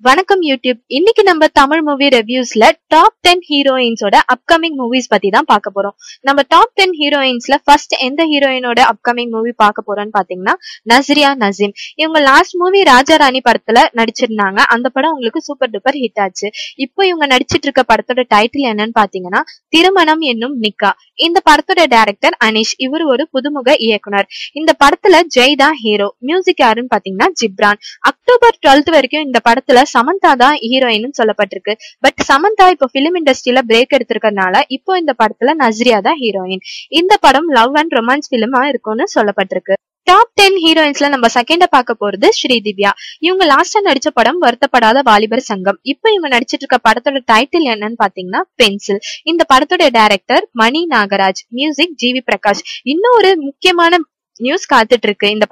வணக்கம் யூடியூப். இன்னைக்கு நம்ம தமிழ் மூவி ரிவ்யூஸ்ல டாப் 10 ஹீரோயின்ஸோட அப்கமிங் மூவிஸ் பத்தி தான் பார்க்க போறோம். நம்ம டாப் 10 ஹீரோயின்ஸ்ல ஃபர்ஸ்ட் எந்த ஹீரோயினோட அப்கமிங் மூவி பார்க்க போறோம்னு பாத்தீங்கன்னா நஸ்ரியா நசீம். இவங்க லாஸ்ட் மூவி ராஜா ராணி படத்துல நடிச்சிருந்தாங்க. அந்த படம் உங்களுக்கு சூப்பர் டூப்பர் ஹிட் ஆச்சு. இப்போ இவங்க நடிச்சிட்டு இருக்க படத்தோட டைட்டில் என்னன்னு பாத்தீங்கன்னா திருமணம் என்னும் நிக்கா. இந்த படத்தோட டைரக்டர் அனிஷ். இவர் ஒரு புதுமுக இயக்குனர். இந்த படத்துல ஜெய் தான் ஹீரோ. மியூசிக் யாருன்னு பாத்தீங்கன்னா ஜிப்ரான். அக்டோபர் 12 வரைக்கும் இந்த படத்துல சமந்தா தான் ஹீரோயின் சொல்லப்பட்டிருக்கு. பட் சமந்தா இப்போ பிலிம் இண்டஸ்ட்ரியில பிரேக் எடுத்திருக்கிறதுனால இப்போ இந்த படத்துல நஸ்ரியா தான் ஹீரோயின். இந்த படம் லவ் அண்ட் ரொமான்ஸ் பிலிமா இருக்கும்னு சொல்லப்பட்டிருக்கு. டாப் 10 ஹீரோயின்ஸ்ல நம்ம செகண்டா பார்க்க போறது ஸ்ரீதிவ்யா. இவங்க லாஸ்டா நடிச்ச படம் வருத்தப்படாத வாலிபர் சங்கம். இப்போ இவங்க நடிச்சிட்டு இருக்க படத்தோட டைட்டில் என்னன்னு பாத்தீங்கன்னா பென்சில். இந்த படத்தோட டைரக்டர் மணி நாகராஜ். மியூசிக் ஜிவி பிரகாஷ். இன்னும் ஒரு முக்கியமான நியூஸ் காத்துட்டு இருக்கு இந்த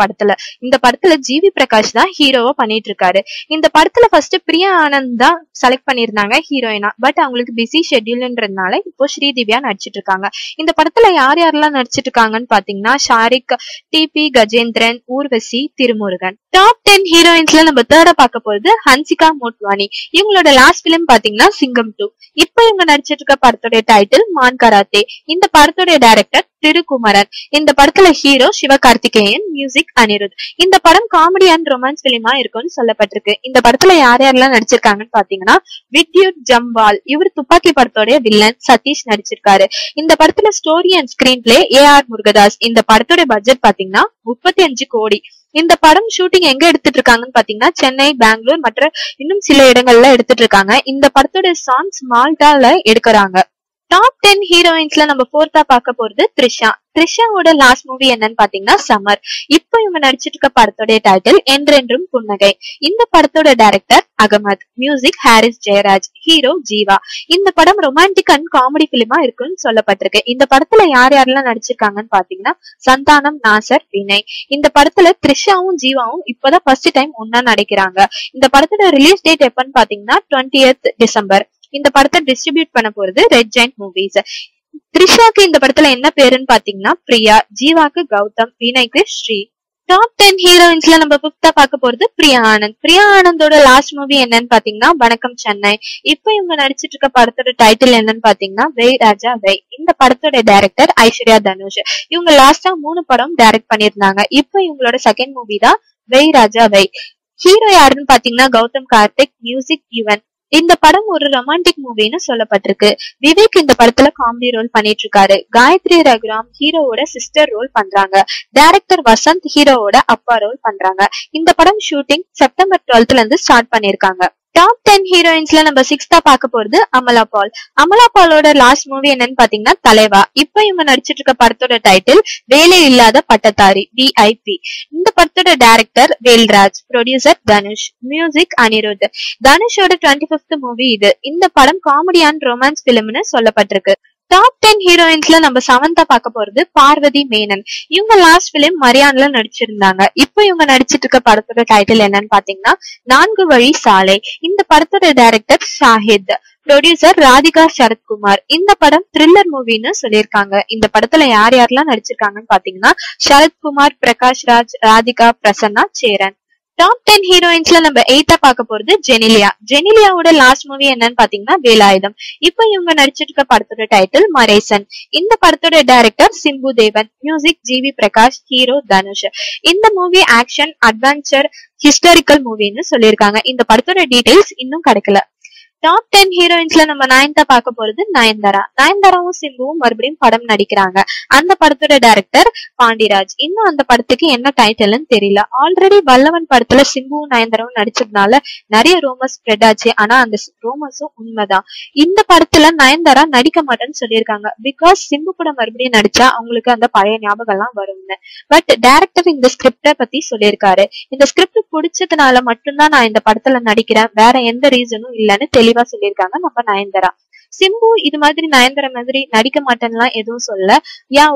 படத்துல ஜிவி பிரகாஷ் தான் ஹீரோவா பண்ணிட்டு இருக்காரு. இந்த படத்துல ஃபர்ஸ்ட் பிரியா ஆனந்த் தான் செலக்ட் பண்ணிருந்தாங்க ஹீரோயினா. பட் அவங்களுக்கு பிஸி ஷெட்யூல்ன்றதுனால இப்போ ஸ்ரீதிவ்யா நடிச்சிட்டு இருக்காங்க. இந்த படத்துல யார் யாரெல்லாம் நடிச்சிட்டு இருக்காங்கன்னு பாத்தீங்கன்னா ஷாரிக், டிபி கஜேந்திரன், ஊர்வசி, திருமுருகன். டாப் 10 ஹீரோயின்ஸ்ல நம்ம தேர்டா பார்க்க போறது ஹன்சிகா மோட்வானி. இவங்களோட லாஸ்ட் பிலிம் பாத்தீங்கன்னா சிங்கம் 2. இப்ப இவங்க நடிச்சிட்டு இருக்க படத்தோட டைட்டில் மான் கராத்தே. இந்த படத்தோட டைரக்டர் திருக்குமரன். இந்த படத்துல ஹீரோ சிவகார்த்திகேயன். மியூசிக் அனிருத். இந்த படம் காமெடி அண்ட் ரொமான்ஸ் பிலிமா இருக்கும்னு சொல்லப்பட்டிருக்கு. இந்த படத்துல யார் யாரெல்லாம் நடிச்சிருக்காங்கன்னு பாத்தீங்கன்னா வித்யுத் ஜம்வால். இவர் துப்பாக்கி படத்தோட வில்லன். சதீஷ் நடிச்சிருக்காரு. இந்த படத்துல story and screenplay AR Murugadoss. இந்த படத்தோட பட்ஜெட் பாத்தீங்கன்னா 35 கோடி. இந்த படம் ஷூட்டிங் எங்க எடுத்துட்டு இருக்காங்கன்னு பாத்தீங்கன்னா சென்னை, பெங்களூர் மற்ற இன்னும் சில இடங்கள்ல எடுத்துட்டு இருக்காங்க. இந்த படத்தோட சாங்ஸ் மால்டால எடுக்கிறாங்க. டாப் 10 ஹீரோயின்ஸ்ல நம்ம ஃபோர்த்தா பார்க்க போறது த்ரிஷா. த்ரிஷாவோட லாஸ்ட் மூவி என்னன்னு பாத்தீங்கன்னா சம்மர். இப்போ இவங்க நடிச்சிட்டு இருக்க படத்தோட டைட்டில் என்றென்றும் புன்னகை. இந்த படத்தோட director Ahmed. Music Harris Jayaraj. Hero Jiiva. இந்த படம் ரொமான்டிக் அண்ட் காமெடி பிலிமா இருக்குன்னு சொல்லப்பட்டிருக்கு. இந்த படத்துல யார் யாரெல்லாம் நடிச்சிருக்காங்கன்னு பாத்தீங்கன்னா சந்தானம், நாசர், வினய். இந்த படத்துல த்ரிஷாவும் ஜீவாவும் இப்பதான் ஃபர்ஸ்ட் டைம் ஒன்னா நடிக்கிறாங்க. இந்த படத்தோட ரிலீஸ் டேட் எப்பன்னு பாத்தீங்கன்னா 20th டிசம்பர். இந்த படத்தை டிஸ்ட்ரிபியூட் பண்ண போறது ரெட் ஜெயண்ட் மூவிஸ். த்ரிஷாக்கு இந்த படத்துல என்ன பேருன்னு பாத்தீங்கன்னா பிரியா. ஜீவாக்கு கௌதம், வினய்க்கு ஸ்ரீ. டாப் 10 ஹீரோயின்ஸ்ல நம்ம பிப்தா பார்க்க போறது பிரியா ஆனந்த். பிரியா ஆனந்தோட லாஸ்ட் மூவி என்னன்னு பாத்தீங்கன்னா வணக்கம் சென்னை. இப்போ இவங்க நடிச்சிட்டு இருக்க படத்தோட டைட்டில் என்னன்னு பாத்தீங்கன்னா வெய் ராஜா வெய். இந்த படத்தோட டைரக்டர் ஐஸ்வர்யா தனுஷ். இவங்க லாஸ்டா 3 படம் டைரக்ட் பண்ணிருந்தாங்க. இப்போ இவங்களோட செகண்ட் மூவி தான் வெய் ராஜா வெய். ஹீரோ யாருன்னு பாத்தீங்கன்னா கௌதம் கார்த்திக். மியூசிக் யுவன். இந்த படம் ஒரு ரொமான்டிக் மூவின்னு சொல்லப்பட்டிருக்கு. விவேக் இந்த படத்துல காமெடி ரோல் பண்ணிட்டு இருக்காரு. காயத்ரி ரகுராம் ஹீரோவோட சிஸ்டர் ரோல் பண்றாங்க. டைரக்டர் வசந்த் ஹீரோவோட அப்பா ரோல் பண்றாங்க. இந்த படம் ஷூட்டிங் செப்டம்பர் 12th இருந்து ஸ்டார்ட் பண்ணிருக்காங்க. டாப் 10 ஹீரோயின்ஸ்ல நம்ம சிக்ஸ்தா பார்க்க போறது அமலா பால். அமலா பாலோட லாஸ்ட் மூவி என்னன்னு பாத்தீங்கன்னா தலைவா. இப்ப இவங்க நடிச்சிட்டு இருக்க படத்தோட டைட்டில் வேலை இல்லாத பட்டதாரி. VIP. இந்த படத்தோட director Velraj. Producer Dhanush. Music Anirudh. தனுஷோட 25th மூவி இது. இந்த படம் காமெடி அண்ட் ரொமான்ஸ் பிலிம்னு சொல்லப்பட்டிருக்கு. டாப் 10 ஹீரோயின்ஸ்ல நம்ம செவன்த்தா பார்க்க போறது பார்வதி மேனன். இவங்க லாஸ்ட் பிலிம் மரியான்ல நடிச்சிருந்தாங்க. இப்போ இவங்க நடிச்சிட்டு இருக்க படத்தோட டைட்டில் என்னன்னு பாத்தீங்கன்னா 4 வழி சாலை. இந்த படத்தோட டைரக்டர் ஷாஹித். ப்ரொடியூசர் ராதிகா சரத்குமார். இந்த படம் த்ரில்லர் மூவின்னு சொல்லியிருக்காங்க. இந்த படத்துல யார் யாரெல்லாம் நடிச்சிருக்காங்கன்னு பாத்தீங்கன்னா சரத்குமார், பிரகாஷ் ராஜ், ராதிகா, பிரசன்னா, சேரன். டாப் 10 ஹீரோயின்ஸ்ல நம்ம 8ஆ பார்க்க போறது ஜெனிலியா. ஜெனிலியாவோட லாஸ்ட் மூவி என்னன்னு பாத்தீங்கன்னா வேலாயுதம். இப்போ இவங்க நடிச்சிட்டு இருக்க படத்தோட டைட்டில் மரேசன். இந்த படத்தோட director Simbu Devan. Music GV Prakash. Hero Dhanush. இந்த மூவி ஆக்ஷன், அட்வென்ச்சர், ஹிஸ்டாரிக்கல் மூவின்னு சொல்லியிருக்காங்க. இந்த படத்தோட டீடைல்ஸ் இன்னும் கிடைக்கல. டாப் 10 ஹீரோயின்ஸ்ல நம்ம 9ஆ பார்க்க போறது நயன்தாரா. நயன்தாராவும் சிம்புவும் மறுபடியும் படம் நடிக்கிறாங்க. அந்த படத்தோட டைரக்டர் பாண்டிராஜ். இன்னும் அந்த படத்துக்கு என்ன டைட்டில்னு தெரியல. ஆல்ரெடி வல்லவன் படத்துல சிம்புவும் நயன்தாராவும் நடிச்சதுனால நிறைய ரோமர்ஸ் ஸ்ப்ரெட் ஆச்சு. ஆனா அந்த ரோமர்ஸும் உண்மைதான். இந்த படத்துல நயன்தாரா நடிக்க மாட்டேன்னு சொல்லியிருக்காங்க. பிகாஸ் சிம்பு கூட மறுபடியும் நடிச்சா அவங்களுக்கு அந்த பழைய ஞாபகம் எல்லாம் வரும்னு. பட் டைரக்டர் இந்த ஸ்கிரிப்ட பத்தி சொல்லியிருக்காரு. இந்த ஸ்கிரிப்ட் பிடிச்சதுனால மட்டும்தான் நான் இந்த படத்துல நடிக்கிறேன், வேற எந்த ரீசனும் இல்லைன்னு தெளிவா சொல்லியிருக்காங்க நம்ம நயன்தாரா. சிம்பு இது மாதிரி நயன்தாரா மாதிரி நடிக்க மாட்டேன்னுலாம் எதுவும் சொல்ல.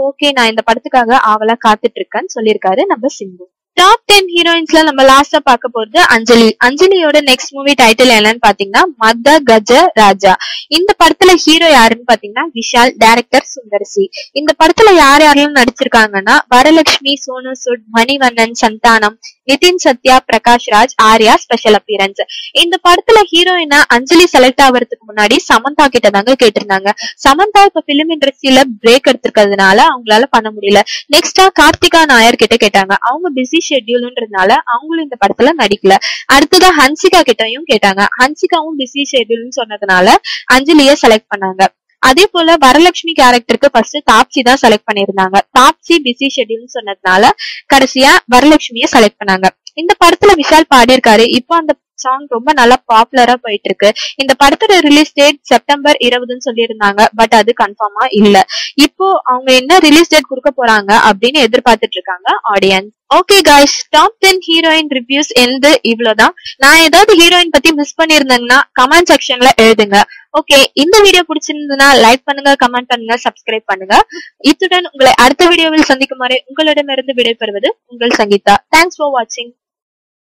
ஓகே, நான் இந்த படத்துக்காக ஆவலா காத்துட்டு இருக்கேன்னு சொல்லியிருக்காரு நம்ம சிம்பு. டாப் 10 ஹீரோயின்ஸ்ல நம்ம லாஸ்டா பார்க்க போறது அஞ்சலி. அஞ்சலியோட நெக்ஸ்ட் மூவி டைட்டில் என்னன்னு பாத்தீங்கன்னா மத கஜ ராஜா. இந்த படத்துல ஹீரோ யாருன்னு பாத்தீங்கன்னா விஷால், டைரக்டர் சுந்தர்சி. இந்த படத்துல யார் யாரெல்லாம் நடிச்சிருக்காங்கன்னா வரலட்சுமி, சோனு சூட், மணிவண்ணன், சந்தானம், நிதின் சத்யா, பிரகாஷ் ராஜ், ஆர்யா ஸ்பெஷல் அப்பியரன்ஸ். இந்த படத்துல ஹீரோயினா அஞ்சலி செலக்ட் ஆகிறதுக்கு முன்னாடி சமந்தா கிட்ட தாங்க கேட்டிருந்தாங்க. சமந்தா இப்ப பிலிம் இண்டஸ்ட்ரியில பிரேக் எடுத்திருக்கிறதுனால அவங்களால பண்ண முடியல. நெக்ஸ்டா கார்த்திகா நாயர் கிட்ட கேட்டாங்க. அவங்க பிஸி ஷெட்யூல்ன்றதுனால அவங்களும் இந்த படத்துல நடிக்கல. அடுத்ததா ஹன்சிகா கிட்டயும் கேட்டாங்க. ஹன்சிகாவும் பிஸி ஷெட்யூல்னு சொன்னதுனால அஞ்சலிய செலக்ட் பண்ணாங்க. அதே போல வரலட்சுமி கேரக்டருக்கு ஃபர்ஸ்ட் தாப்சி தான் செலக்ட் பண்ணிருந்தாங்க. தாப்சி பிஸி ஷெட்யூல்னு சொன்னதுனால கடைசியா வரலட்சுமிய செலக்ட் பண்ணாங்க. இந்த படத்துல விஷால் பாடியிருக்காரு. இப்போ அந்த சாங் ரொம்ப நல்லா பாப்புலரா போயிட்டு இருக்கு. இந்த படத்தோட ரிலீஸ் டேட் செப்டம்பர் 20ன்னு சொல்லியிருந்தாங்க. பட் அது கன்ஃபார்மா இல்ல. இப்போ அவங்க என்ன ரிலீஸ் டேட் கொடுக்க போறாங்க அப்படின்னு எதிர்பார்த்துட்டு இருக்காங்க audience. Okay guys, top 10 heroine reviews எந்த இவ்வளவுதான். நான் ஏதாவது ஹீரோயின் பத்தி மிஸ் பண்ணிருந்தேங்கன்னா கமெண்ட் செக்ஷன்ல எழுதுங்க. ஓகே, இந்த வீடியோ பிடிச்சிருந்ததுன்னா லைக் பண்ணுங்க, கமெண்ட் பண்ணுங்க, சப்ஸ்கிரைப் பண்ணுங்க. இத்துடன் உங்களை அடுத்த வீடியோவில் சந்திக்கும் வரை உங்களிடமிருந்து விடைபெறுவது உங்கள் சங்கீதா. தேங்க்ஸ் ஃபார் வாட்சிங்.